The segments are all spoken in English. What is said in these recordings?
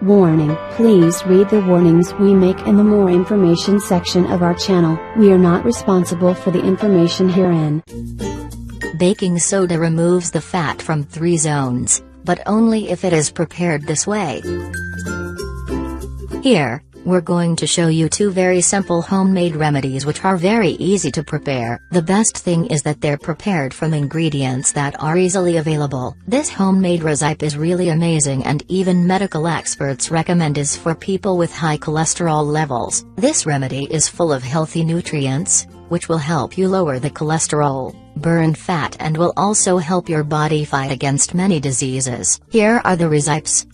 Warning: please read the warnings we make in the more information section of our channel. We are not responsible for the information herein. Baking soda removes the fat from 3 zones, but only if it is prepared this way. Here, we're going to show you 2 very simple homemade remedies which are very easy to prepare. The best thing is that they're prepared from ingredients that are easily available. This homemade recipe is really amazing, and even medical experts recommend is for people with high cholesterol levels. This remedy is full of healthy nutrients, which will help you lower the cholesterol, burn fat, and will also help your body fight against many diseases. Here are the recipes.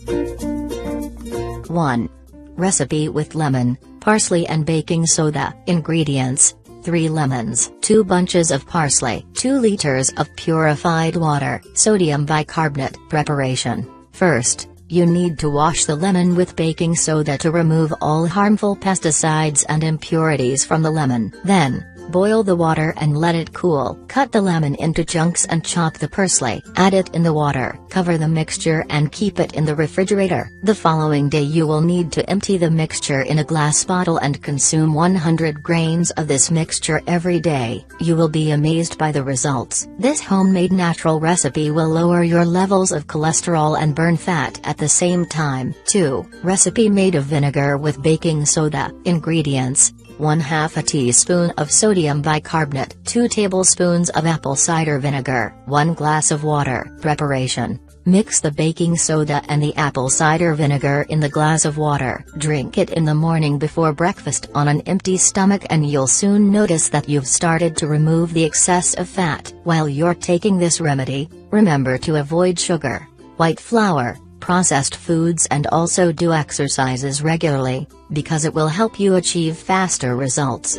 1. Recipe with lemon, parsley and baking soda. Ingredients: 3 lemons, 2 bunches of parsley, 2 liters of purified water, sodium bicarbonate. Preparation: first, you need to wash the lemon with baking soda to remove all harmful pesticides and impurities from the lemon. Then, boil the water and let it cool. Cut the lemon into chunks and chop the parsley. Add it in the water. Cover the mixture and keep it in the refrigerator. The following day you will need to empty the mixture in a glass bottle and consume 100 grains of this mixture every day. You will be amazed by the results. This homemade natural recipe will lower your levels of cholesterol and burn fat at the same time. 2. Recipe made of vinegar with baking soda. Ingredients: 1/2 teaspoon of sodium bicarbonate, 2 tablespoons of apple cider vinegar, 1 glass of water. Preparation: mix the baking soda and the apple cider vinegar in the glass of water. Drink it in the morning before breakfast on an empty stomach, and you'll soon notice that you've started to remove the excess of fat. While you're taking this remedy, remember to avoid sugar, white flour, processed foods, and also do exercises regularly, because it will help you achieve faster results.